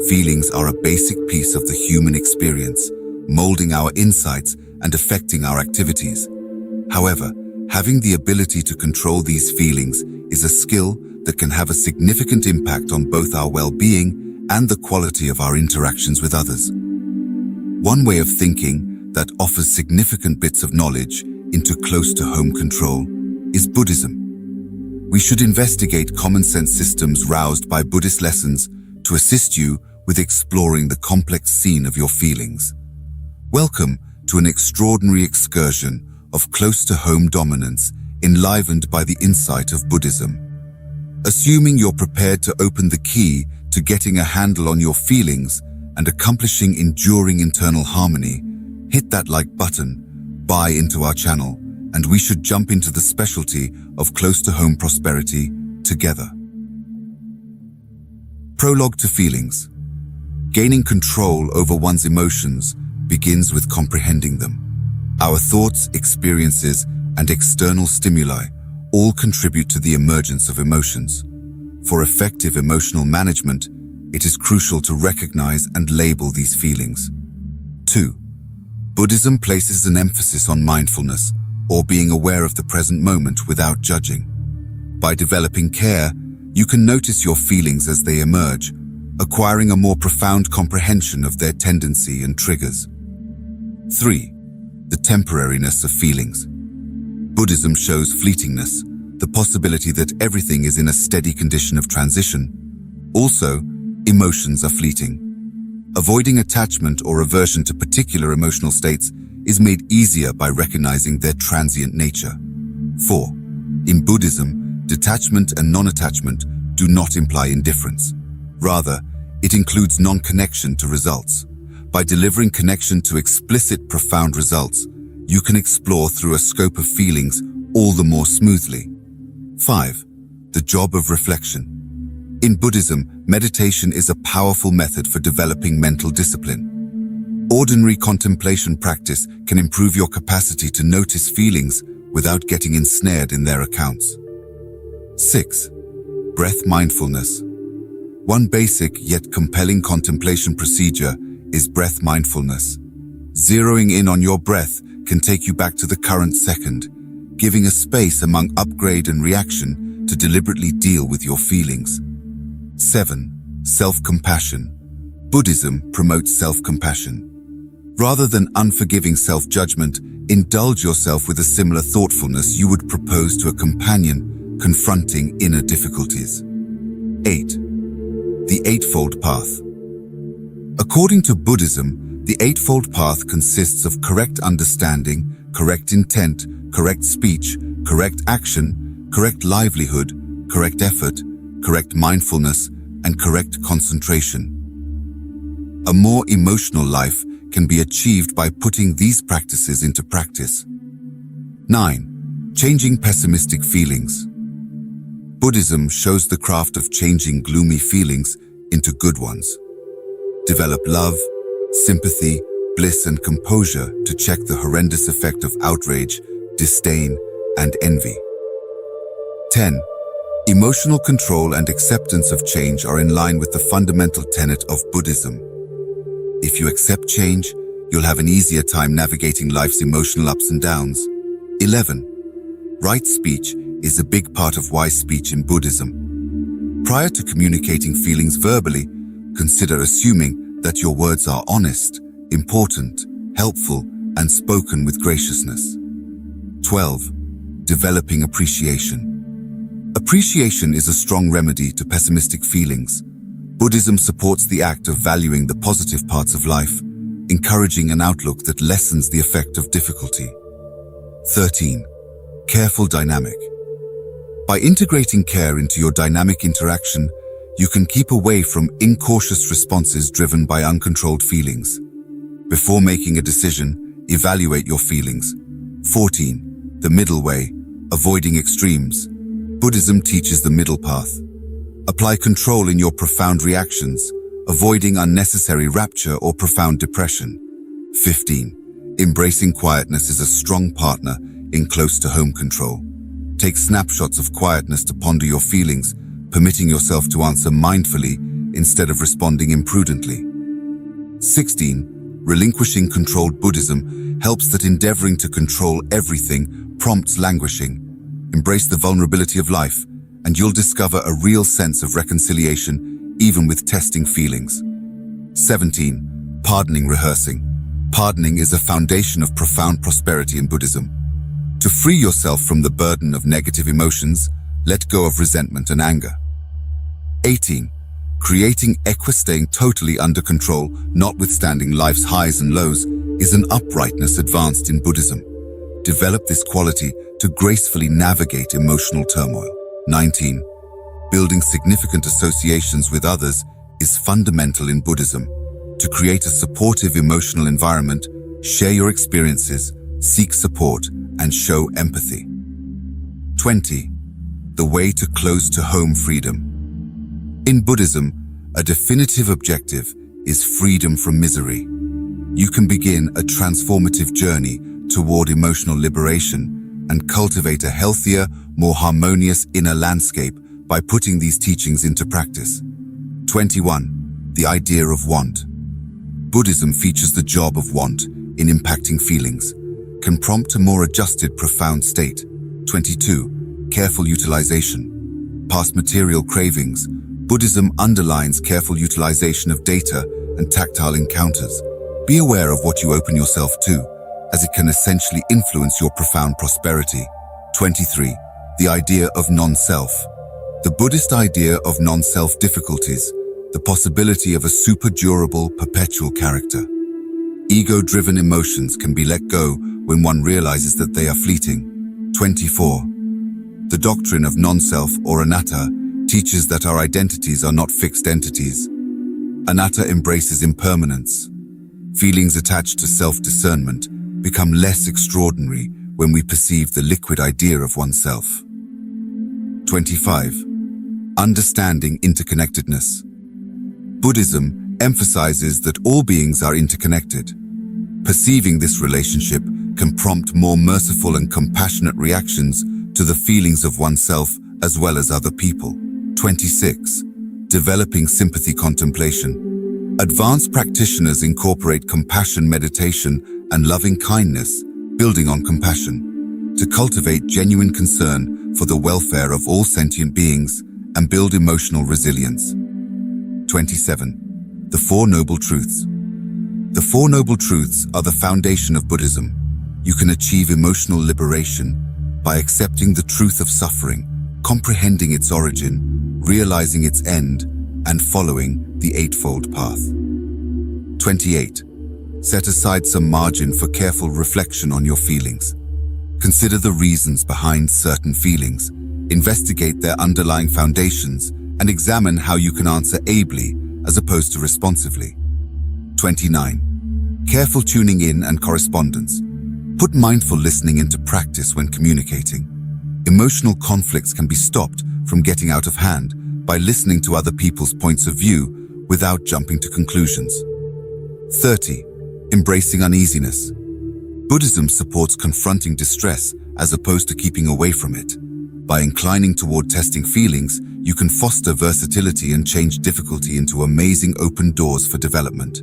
Feelings are a basic piece of the human experience, molding our insights and affecting our activities. However, having the ability to control these feelings is a skill that can have a significant impact on both our well-being and the quality of our interactions with others. One way of thinking that offers significant bits of knowledge into close-to-home control is Buddhism. We should investigate common-sense systems roused by Buddhist lessons to assist you with exploring the complex scene of your feelings. Welcome to an extraordinary excursion of close-to-home dominance enlivened by the insight of Buddhism. Assuming you're prepared to open the key to getting a handle on your feelings and accomplishing enduring internal harmony, hit that like button, buy into our channel, and we should jump into the specialty of close-to-home prosperity together. Prologue to feelings. Gaining control over one's emotions begins with comprehending them. Our thoughts, experiences, and external stimuli all contribute to the emergence of emotions. For effective emotional management, it is crucial to recognize and label these feelings. 2. Buddhism places an emphasis on mindfulness, or being aware of the present moment without judging. By developing care, you can notice your feelings as they emerge, acquiring a more profound comprehension of their tendency and triggers. 3. The temporariness of feelings. Buddhism shows fleetingness, the possibility that everything is in a steady condition of transition. Also, emotions are fleeting. Avoiding attachment or aversion to particular emotional states is made easier by recognizing their transient nature. 4. In Buddhism, detachment and non-attachment do not imply indifference. Rather, it includes non-connection to results. By delivering connection to explicit, profound results, you can explore through a scope of feelings all the more smoothly. 5. The job of reflection. In Buddhism, meditation is a powerful method for developing mental discipline. Ordinary contemplation practice can improve your capacity to notice feelings without getting ensnared in their accounts. 6. Breath mindfulness. One basic yet compelling contemplation procedure is breath mindfulness. Zeroing in on your breath can take you back to the current second, giving a space among upgrade and reaction to deliberately deal with your feelings. 7. Self-compassion. Buddhism promotes self-compassion. Rather than unforgiving self-judgment, indulge yourself with a similar thoughtfulness you would propose to a companion confronting inner difficulties. 8. The Eightfold Path. According to Buddhism, the Eightfold Path consists of correct understanding, correct intent, correct speech, correct action, correct livelihood, correct effort, correct mindfulness, and correct concentration. A more emotional life can be achieved by putting these practices into practice. 9. Changing pessimistic feelings. Buddhism shows the craft of changing gloomy feelings into good ones. Develop love, sympathy, bliss, and composure to check the horrendous effect of outrage, disdain, and envy. 10. Emotional control and acceptance of change are in line with the fundamental tenet of Buddhism. If you accept change, you'll have an easier time navigating life's emotional ups and downs. 11. Right speech is a big part of wise speech in Buddhism. Prior to communicating feelings verbally, consider assuming that your words are honest, important, helpful, and spoken with graciousness. 12. Developing appreciation. Appreciation is a strong remedy to pessimistic feelings. Buddhism supports the act of valuing the positive parts of life, encouraging an outlook that lessens the effect of difficulty. 13. Careful dynamic. By integrating care into your dynamic interaction, you can keep away from incautious responses driven by uncontrolled feelings. Before making a decision, evaluate your feelings. 14. The middle way, avoiding extremes. Buddhism teaches the middle path. Apply control in your profound reactions, avoiding unnecessary rapture or profound depression. 15. Embracing quietness is a strong partner in close-to-home control. Take snapshots of quietness to ponder your feelings, permitting yourself to answer mindfully instead of responding imprudently. 16. Relinquishing controlled Buddhism helps that endeavoring to control everything prompts languishing. Embrace the vulnerability of life, and you'll discover a real sense of reconciliation, even with testing feelings. 17. Pardoning rehearsing. Pardoning is a foundation of profound prosperity in Buddhism. To free yourself from the burden of negative emotions, let go of resentment and anger. 18. Creating staying totally under control, notwithstanding life's highs and lows, is an uprightness advanced in Buddhism. Develop this quality to gracefully navigate emotional turmoil. 19. Building significant associations with others is fundamental in Buddhism. To create a supportive emotional environment, share your experiences, seek support, and show empathy. 20. The way to close to home freedom. In Buddhism, a definitive objective is freedom from misery. You can begin a transformative journey toward emotional liberation and cultivate a healthier, more harmonious inner landscape by putting these teachings into practice. 21. The idea of want. Buddhism features the job of want in impacting feelings, can prompt a more adjusted, profound state. 22. Careful utilization. Past material cravings. Buddhism underlines careful utilization of data and tactile encounters. Be aware of what you open yourself to, as it can essentially influence your profound prosperity. 23. The idea of non-self. The Buddhist idea of non-self difficulties, the possibility of a super-durable, perpetual character. Ego-driven emotions can be let go when one realizes that they are fleeting. 24. The doctrine of non-self, or anatta, teaches that our identities are not fixed entities. Anatta embraces impermanence. Feelings attached to self-discernment become less extraordinary when we perceive the liquid idea of oneself. 25. Understanding interconnectedness. Buddhism emphasizes that all beings are interconnected. Perceiving this relationship can prompt more merciful and compassionate reactions to the feelings of oneself as well as other people. 26. Developing sympathy contemplation. Advanced practitioners incorporate compassion meditation and loving kindness, building on compassion, to cultivate genuine concern for the welfare of all sentient beings and build emotional resilience. 27. The Four Noble Truths. The Four Noble Truths are the foundation of Buddhism. You can achieve emotional liberation by accepting the truth of suffering, comprehending its origin, realizing its end, and following the Eightfold Path. 28. Set aside some margin for careful reflection on your feelings. Consider the reasons behind certain feelings, investigate their underlying foundations, and examine how you can answer ably as opposed to responsively. 29. Careful tuning in and correspondence. Put mindful listening into practice when communicating. Emotional conflicts can be stopped from getting out of hand by listening to other people's points of view without jumping to conclusions. 30. Embracing uneasiness. Buddhism supports confronting distress as opposed to keeping away from it. By inclining toward testing feelings, you can foster versatility and change difficulty into amazing open doors for development.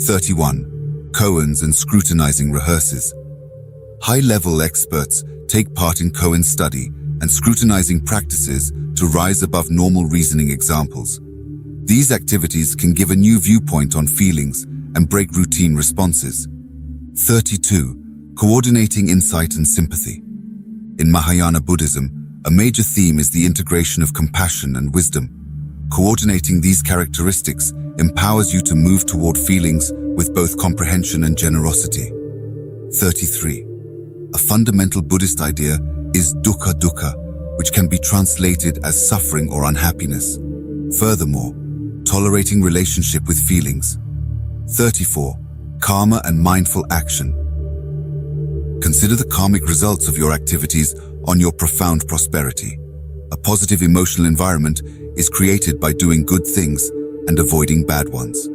31. Koans and scrutinizing rehearses. High-level experts take part in koan study and scrutinizing practices to rise above normal reasoning examples. These activities can give a new viewpoint on feelings and break routine responses. 32. Coordinating insight and sympathy. In Mahayana Buddhism, a major theme is the integration of compassion and wisdom. Coordinating these characteristics empowers you to move toward feelings with both comprehension and generosity. 33. A fundamental Buddhist idea is dukkha dukkha, which can be translated as suffering or unhappiness. Furthermore, tolerating relationship with feelings. 34. Karma and mindful action. Consider the karmic results of your activities on your profound prosperity. A positive emotional environment is created by doing good things and avoiding bad ones.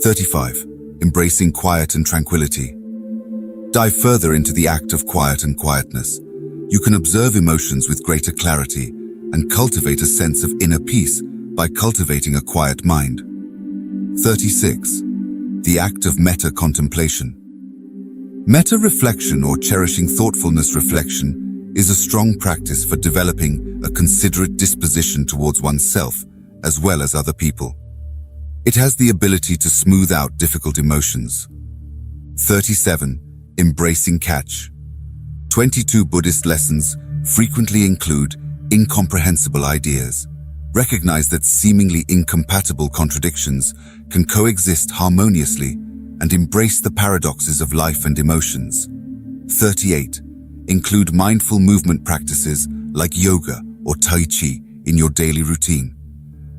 35. Embracing quiet and tranquility. Dive further into the act of quiet and quietness. You can observe emotions with greater clarity and cultivate a sense of inner peace by cultivating a quiet mind. 36. The act of meta-contemplation. Meta-reflection, or cherishing thoughtfulness reflection, is a strong practice for developing a considerate disposition towards oneself as well as other people. It has the ability to smooth out difficult emotions. 37. Embracing catch. 22 Buddhist lessons frequently include incomprehensible ideas. Recognize that seemingly incompatible contradictions can coexist harmoniously and embrace the paradoxes of life and emotions. 38. Include mindful movement practices like yoga or tai chi in your daily routine.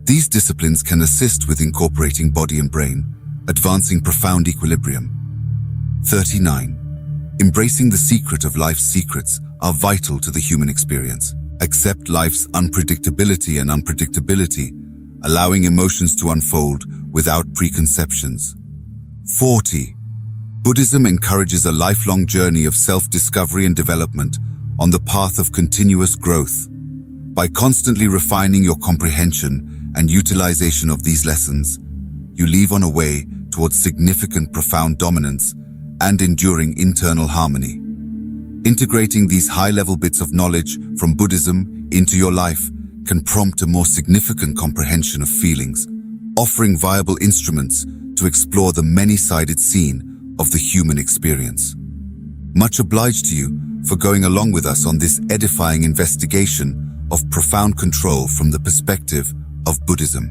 These disciplines can assist with incorporating body and brain, advancing profound equilibrium. 39. Embracing the secret of life's secrets are vital to the human experience. Accept life's unpredictability and unpredictability, allowing emotions to unfold without preconceptions. 40. Buddhism encourages a lifelong journey of self-discovery and development on the path of continuous growth. By constantly refining your comprehension and utilization of these lessons, you leave on a way towards significant profound dominance and enduring internal harmony. Integrating these high-level bits of knowledge from Buddhism into your life can prompt a more significant comprehension of feelings, offering viable instruments to explore the many-sided scene of the human experience. Much obliged to you for going along with us on this edifying investigation of profound control from the perspective of Buddhism.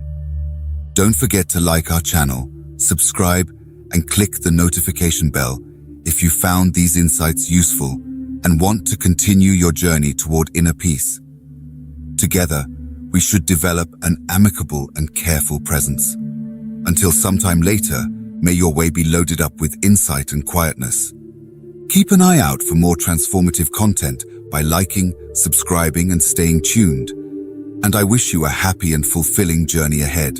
Don't forget to like our channel, subscribe, and click the notification bell if you found these insights useful and want to continue your journey toward inner peace. Together, we should develop an amicable and careful presence. Until sometime later, may your way be loaded up with insight and quietness. Keep an eye out for more transformative content by liking, subscribing, and staying tuned. And I wish you a happy and fulfilling journey ahead.